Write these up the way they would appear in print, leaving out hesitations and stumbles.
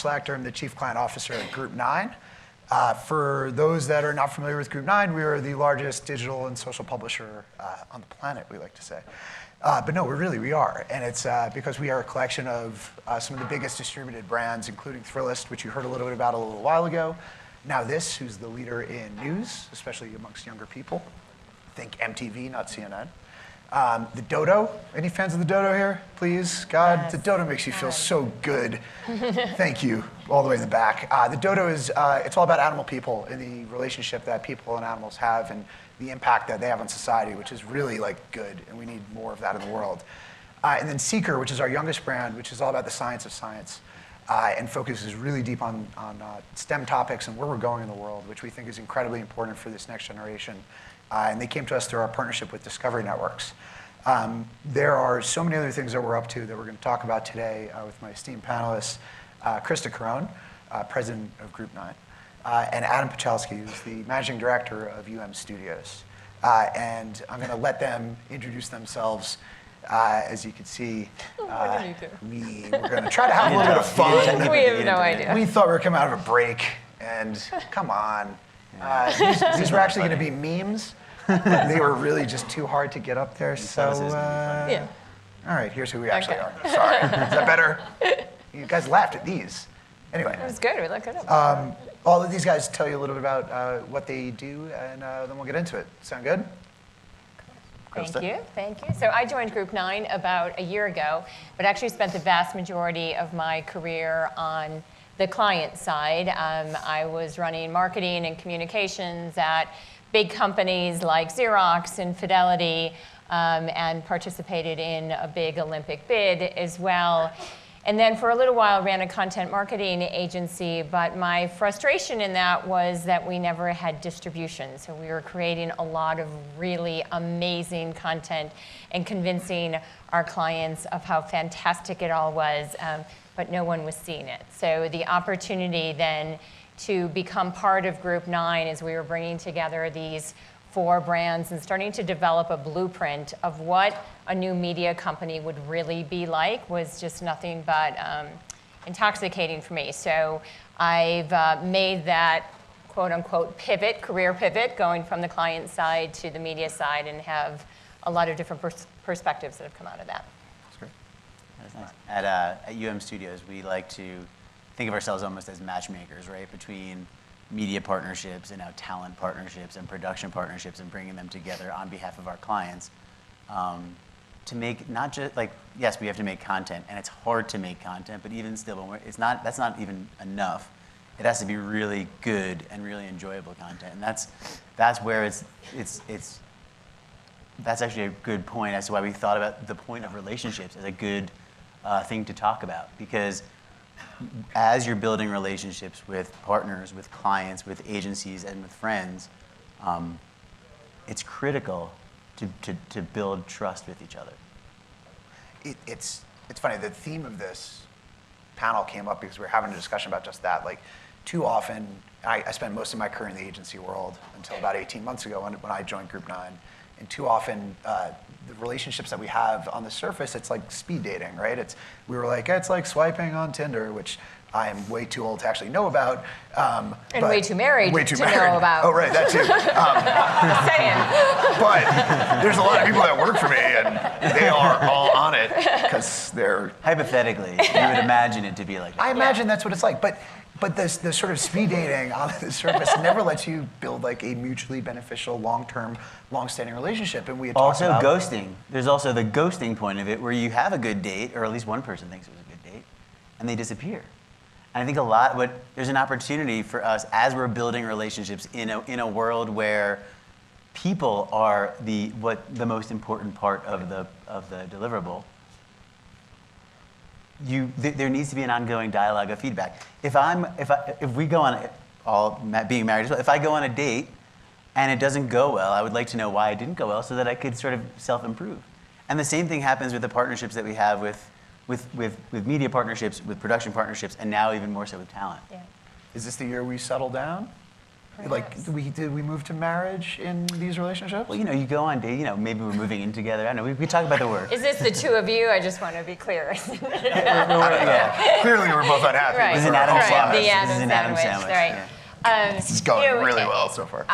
Shlachter. I'm the Chief Client Officer at Group 9. For those that are not familiar with Group 9, we are the largest digital and social publisher on the planet, we like to say. But no, we are. And it's because we are a collection of some of the biggest distributed brands, including Thrillist, which you heard a little bit about a little while ago. Now This, who's the leader in news, especially amongst younger people. Think MTV, not CNN. The Dodo. Any fans of the Dodo here? Please, God. Yes. The Dodo makes you feel so good. Thank you, all the way in the back. The Dodo is, it's all about animal people and the relationship that people and animals have and the impact that they have on society, which is really good, and we need more of that in the world. And then Seeker, which is our youngest brand, which is all about the science of science and focuses really deep on STEM topics and where we're going in the world, which we think is incredibly important for this next generation. And they came to us through our partnership with Discovery Networks. There are so many other things that we're up to that we're going to talk about today with my esteemed panelists, Christa Carone, president of Group 9, and Adam Puchalsky, who's the managing director of Studios. And I'm going to let them introduce themselves. As you can see, we're going to try to have a little bit of fun. We have no idea. We thought we were coming out of a break, and come on. These were actually going to be memes, but they were really just too hard to get up there. So, yeah. All right, here's who we actually are. Sorry. Is that better? You guys laughed at these. Anyway. It was good. We looked good. All of these guys tell you a little bit about what they do, and then we'll get into it. Sound good? Thank you. So I joined Group 9 about a year ago, but actually spent the vast majority of my career on the client side. I was running marketing and communications at big companies like Xerox and Fidelity, and participated in a big Olympic bid as well. And then for a little while ran a content marketing agency, but my frustration in that was that we never had distribution. So we were creating a lot of really amazing content and convincing our clients of how fantastic it all was, but no one was seeing it. So the opportunity then to become part of Group 9 as we were bringing together these 4 brands and starting to develop a blueprint of what a new media company would really be like was just nothing but intoxicating for me. So I've made that quote unquote pivot, career pivot, going from the client side to the media side, and have a lot of different perspectives that have come out of that. That's great. That's nice. At Studios, we like to think of ourselves almost as matchmakers, right? Between media partnerships and now talent partnerships and production partnerships, and bringing them together on behalf of our clients to make not just yes, we have to make content, and it's hard to make content, but even still, when that's not even enough. It has to be really good and really enjoyable content, and that's where that's actually a good point as to why we thought about the point of relationships as a good thing to talk about, because as you're building relationships with partners, with clients, with agencies, and with friends, it's critical to build trust with each other. It's funny, the theme of this panel came up because we were having a discussion about just that. Too often, I spent most of my career in the agency world until about 18 months ago when I joined Group 9. And too often, the relationships that we have on the surface, it's like speed dating, right? We were like, it's like swiping on Tinder, which I am way too old to actually know about. And way too married to know about. Oh, right, that too. Saying. But there's a lot of people that work for me, and they are all on it because they're... Hypothetically, you would imagine it to be like that. I imagine that's what it's like. But this sort of speed dating on the surface never lets you build a mutually beneficial, long-term, long-standing relationship. And we had also ghosting. There's also the ghosting point of it, where you have a good date, or at least one person thinks it was a good date, and they disappear. And I think there's an opportunity for us as we're building relationships in a world where people are the most important part of the deliverable. There needs to be an ongoing dialogue of feedback. If we go on, all being married as well, if I go on a date and it doesn't go well, I would like to know why it didn't go well so that I could sort of self-improve. And the same thing happens with the partnerships that we have with media partnerships, with production partnerships, and now even more so with talent. Yeah. Is this the year we settle down? Like, did we move to marriage in these relationships? Well, you go on date, maybe we're moving in together. I don't know, we talk about the work. Is this the two of you? I just want to be clear. Yeah. Clearly, we're both unhappy. Right. This is an Adam Right. sandwich. The Adam This is an Adam sandwich. Right. Yeah. This is going really well so far.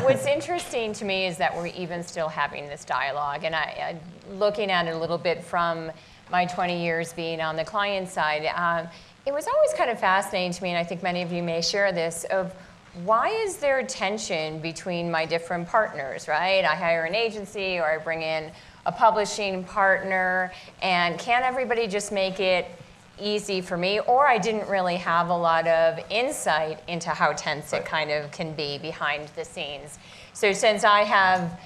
What's interesting to me is that we're even still having this dialogue, and I looking at it a little bit from my 20 years being on the client side, it was always kind of fascinating to me, and I think many of you may share this, of why is there tension between my different partners, right? I hire an agency or I bring in a publishing partner, and can't everybody just make it easy for me? Or I didn't really have a lot of insight into how tense it kind of can be behind the scenes. So since I have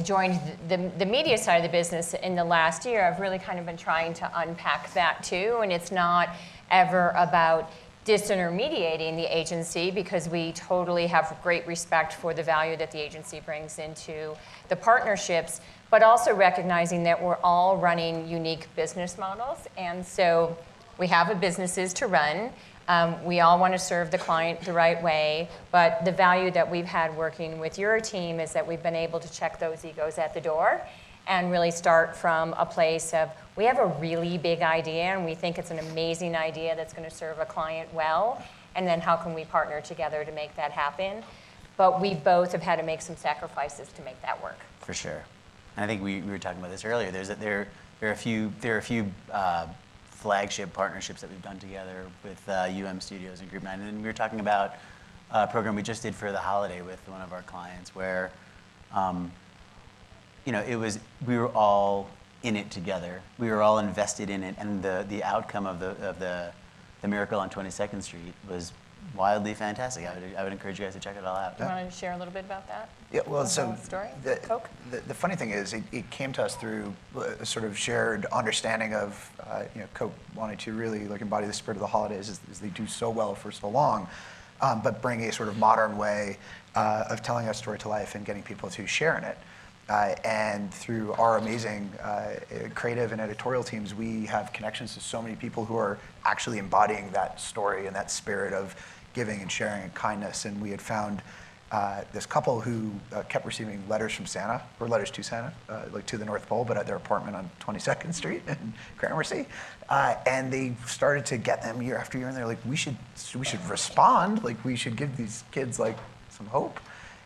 joined the media side of the business in the last year, I've really kind of been trying to unpack that too, and it's not ever about disintermediating the agency, because we totally have great respect for the value that the agency brings into the partnerships, but also recognizing that we're all running unique business models, and so we have businesses to run. We all want to serve the client the right way, but the value that we've had working with your team is that we've been able to check those egos at the door and really start from a place of, we have a really big idea and we think it's an amazing idea that's going to serve a client well, and then how can we partner together to make that happen? But we both have had to make some sacrifices to make that work. For sure. And I think we were talking about this earlier. There are a few flagship partnerships that we've done together with Studios and Group 9. And we were talking about a program we just did for the holiday with one of our clients where, we were all in it together. We were all invested in it, and the outcome of the Miracle on 22nd Street was wildly fantastic. I would encourage you guys to check it all out. Do you want to share a little bit about that? Yeah, well, The so whole story? Coke? the funny thing is, it came to us through a sort of shared understanding of, Coke wanted to really embody the spirit of the holidays as they do so well for so long, but bring a sort of modern way of telling a story to life and getting people to share in it. And through our amazing creative and editorial teams, we have connections to so many people who are actually embodying that story and that spirit of giving and sharing and kindness. And we had found this couple who kept receiving letters from Santa, or letters to Santa, to the North Pole, but at their apartment on 22nd Street in Gramercy. And they started to get them year after year, and they're like, we should respond, we should give these kids some hope.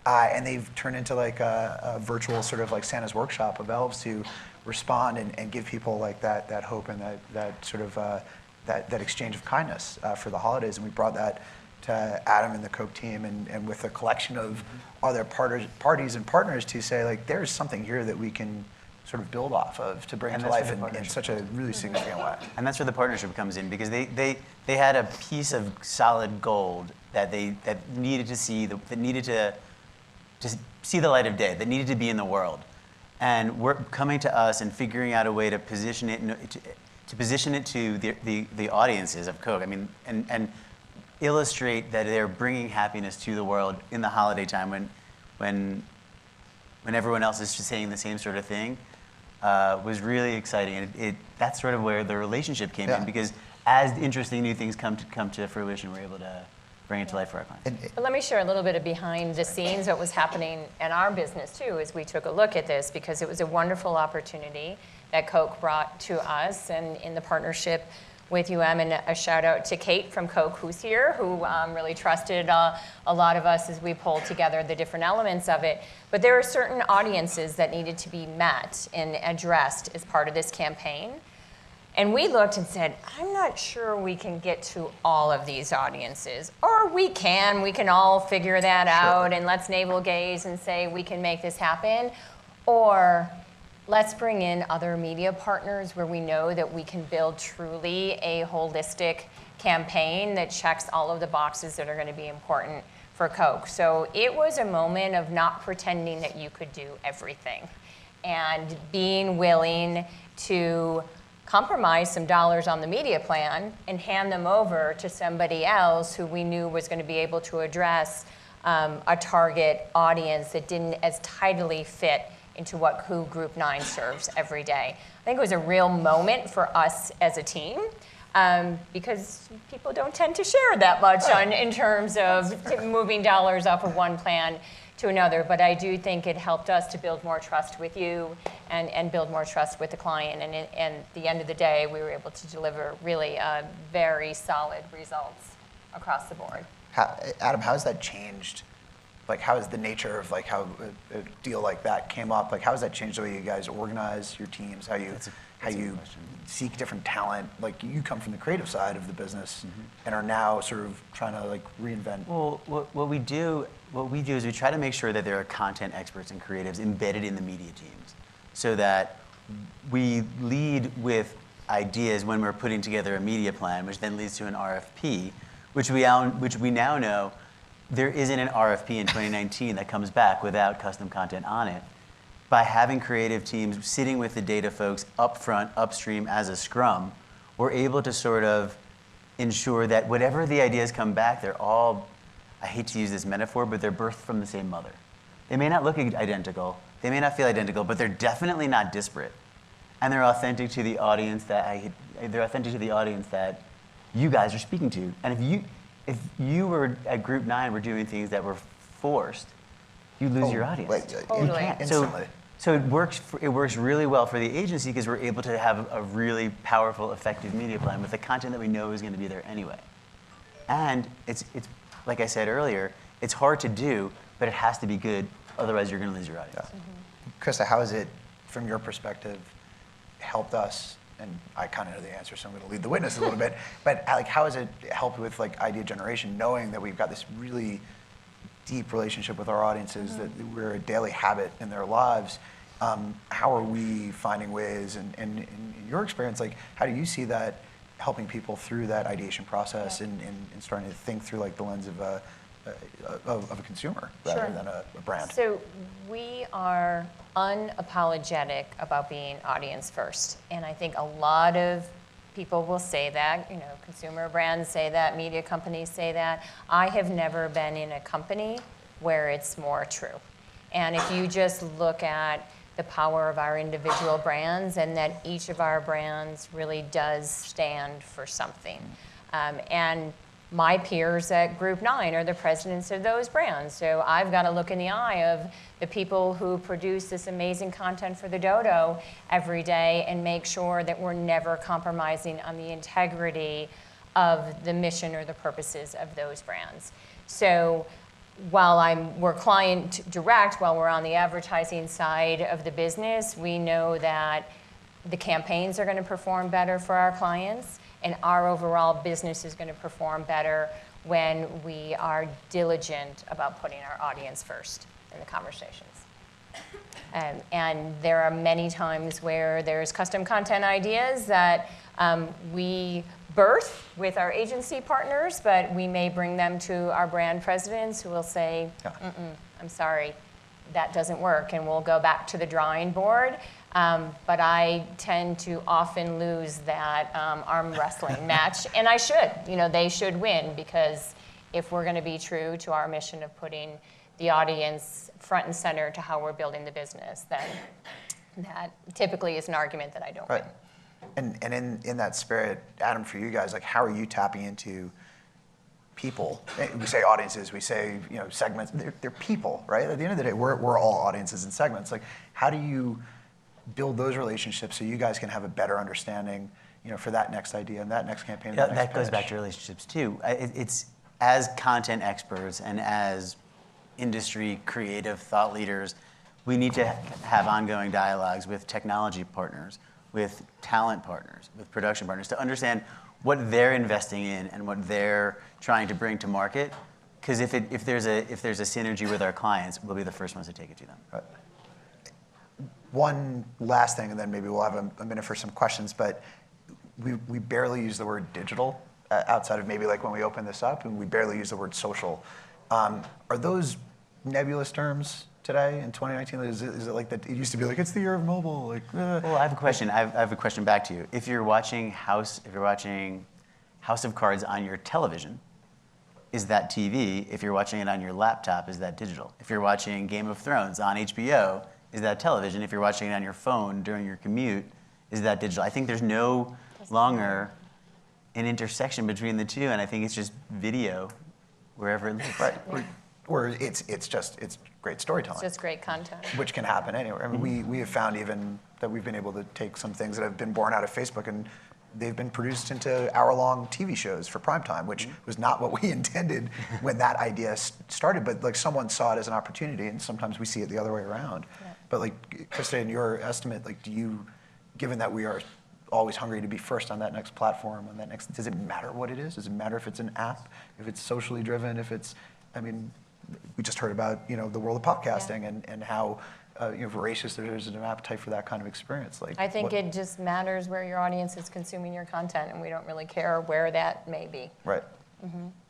And they've turned into a virtual sort of Santa's workshop of elves to respond and give people that hope and that sort of that exchange of kindness for the holidays. And we brought that to Adam and the Coke team, and with a collection of other parties and partners to say there's something here that we can sort of build off of to bring to life in such a really significant way. And that's where the partnership comes in, because they had a piece of solid gold that needed to see to see the light of day, that needed to be in the world. And we're coming to us and figuring out a way to position it to the audiences of Coke. I mean, and illustrate that they're bringing happiness to the world in the holiday time when everyone else is just saying the same sort of thing, was really exciting. And that's sort of where the relationship came in, because as interesting new things come to fruition, we're able to bring it to life for our clients. But let me share a little bit of behind the scenes, what was happening in our business too, as we took a look at this, because it was a wonderful opportunity that Coke brought to us, and in the partnership with and a shout out to Kate from Coke, who's here, who really trusted a lot of us as we pulled together the different elements of it. But there are certain audiences that needed to be met and addressed as part of this campaign. And we looked and said, I'm not sure we can get to all of these audiences. Or we can all figure that out, and let's navel gaze and say we can make this happen. Or let's bring in other media partners where we know that we can build truly a holistic campaign that checks all of the boxes that are going to be important for Coke. So it was a moment of not pretending that you could do everything, and being willing to compromise some dollars on the media plan and hand them over to somebody else who we knew was going to be able to address a target audience that didn't as tidily fit into who Group 9 serves every day. I think it was a real moment for us as a team, because people don't tend to share that much in terms of moving dollars off of one plan to another. But I do think it helped us to build more trust with you and build more trust with the client. And at the end of the day, we were able to deliver really very solid results across the board. Adam, how has that changed? Like, how has the nature of like how a deal like that came up? Like, how has that changed the way you guys organize your teams? How you seek different talent? Like, you come from the creative side of the business and are now sort of trying to like reinvent. Well, what we do is we try to make sure that there are content experts and creatives embedded in the media teams, so that we lead with ideas when we're putting together a media plan, which then leads to an RFP, which we now know there isn't an RFP in 2019 that comes back without custom content on it. By having creative teams sitting with the data folks up front, upstream as a scrum, we're able to sort of ensure that whatever the ideas come back, they're all, I hate to use this metaphor, but they're birthed from the same mother. They may not look identical, they may not feel identical, but they're definitely not disparate. And they're authentic to the audience that you guys are speaking to. And if you were at Group 9 were doing things that were forced, you lose your audience. Totally. Instantly. So it works really well for the agency because we're able to have a really powerful, effective media plan with the content that we know is going to be there anyway. And it's like I said earlier, it's hard to do, but it has to be good, otherwise you're going to lose your audience. Yeah. Christa, how has it, from your perspective, helped us? And I kind of know the answer, so I'm going to lead the witness a little bit. But like, how has it helped with like idea generation, knowing that we've got this really deep relationship with our audiences, that we're a daily habit in their lives? How are we finding ways, and in your experience, like, how do you see that helping people through that ideation process and starting to think through like the lens of a consumer rather than a brand? So we are unapologetic about being audience first. And I think a lot of people will say that, consumer brands say that, media companies say that. I have never been in a company where it's more true. And if you just look at the power of our individual brands, and that each of our brands really does stand for something. And my peers at Group 9 are the presidents of those brands. So I've got to look in the eye of the people who produce this amazing content for the Dodo every day and make sure that we're never compromising on the integrity of the mission or the purposes of those brands. So while we're client direct, while we're on the advertising side of the business, we know that the campaigns are going to perform better for our clients, and our overall business is going to perform better when we are diligent about putting our audience first in the conversations. And there are many times where there's custom content ideas that we birth with our agency partners, but we may bring them to our brand presidents who will say, I'm sorry, that doesn't work, and we'll go back to the drawing board. But I tend to often lose that arm wrestling match, and I should. They should win, because if we're going to be true to our mission of putting the audience front and center to how we're building the business, then that typically is an argument that I don't win. And in that spirit, Adam, for you guys, like, how are you tapping into people? We say audiences, we say segments. They're people, right? At the end of the day, we're all audiences and segments. Like, how do you build those relationships so you guys can have a better understanding, for that next idea and that next campaign? Yeah, that goes back to relationships too. It's as content experts and as industry creative thought leaders, we need to have ongoing dialogues with technology partners, with talent partners, with production partners, to understand what they're investing in and what they're trying to bring to market. Because if there's a synergy with our clients, we'll be the first ones to take it to them. Right. One last thing, and then maybe we'll have a minute for some questions, but we barely use the word digital outside of maybe like when we open this up, and we barely use the word social. Are those nebulous terms today in 2019? Is it like that? It used to be like, it's the year of mobile. Like, Well, I have a question. I have a question back to you. If you're watching House of Cards on your television, is that TV? If you're watching it on your laptop, is that digital? If you're watching Game of Thrones on HBO, is that television? If you're watching it on your phone during your commute, is that digital? I think there's no longer an intersection between the two, and I think it's just video wherever it lives. Right. Or it's great storytelling. It's just great content. Which can happen anywhere. I mean, we have found even that we've been able to take some things that have been born out of Facebook and they've been produced into hour-long TV shows for primetime, which was not what we intended when that idea started, but like someone saw it as an opportunity, and sometimes we see it the other way around. Yeah. But like, Christa, in your estimate, like, given that we are always hungry to be first on that next platform, does it matter what it is? Does it matter if it's an app, if it's socially driven, if it's, I mean, we just heard about, the world of podcasting and how voracious there is an appetite for that kind of experience. Like, I think it just matters where your audience is consuming your content, and we don't really care where that may be. Right.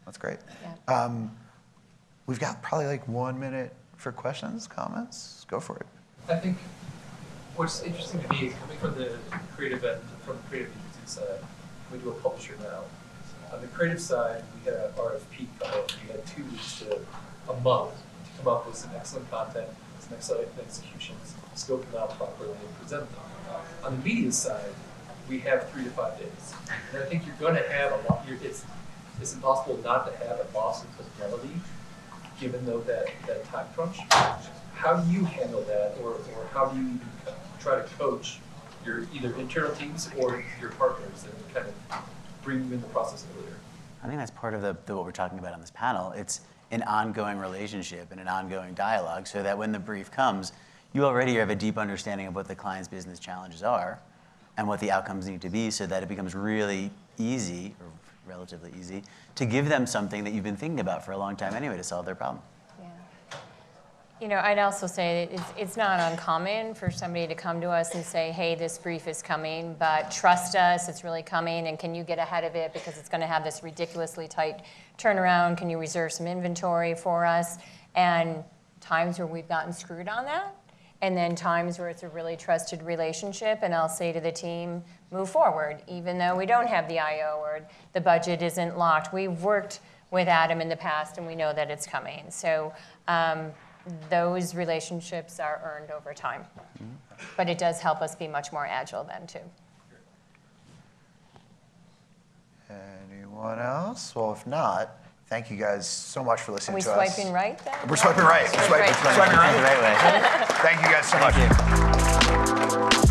That's great. Yeah. We've got probably like 1 minute for questions, comments. Go for it. I think what's interesting to me is coming from the creative end, from the creative agency side. We do a publisher now. On the creative side, we had an RFP come up. We had 2 weeks to a month to come up with some excellent content, some excellent executions, scope them out properly, and present them. On the media side, we have 3 to 5 days. And I think you're going to have a lot. It's impossible not to have a loss of fidelity, given though that time crunch. How do you handle that, or how do you even try to coach your either internal teams or your partners and kind of bring them in the process earlier? I think that's part of what we're talking about on this panel. It's an ongoing relationship and an ongoing dialogue, so that when the brief comes, you already have a deep understanding of what the client's business challenges are and what the outcomes need to be, so that it becomes really easy, or relatively easy, to give them something that you've been thinking about for a long time anyway to solve their problem. I'd also say it's not uncommon for somebody to come to us and say, hey, this brief is coming, but trust us, it's really coming, and can you get ahead of it because it's going to have this ridiculously tight turnaround? Can you reserve some inventory for us? And times where we've gotten screwed on that, and then times where it's a really trusted relationship, and I'll say to the team, move forward, even though we don't have the IO or the budget isn't locked. We've worked with Adam in the past, and we know that it's coming. So. Those relationships are earned over time. But it does help us be much more agile then, too. Anyone else? Well, if not, thank you guys so much for listening to us. Are we swiping right then? We're swiping right. We're swiping right. Right way. Thank you guys so much. Thank you.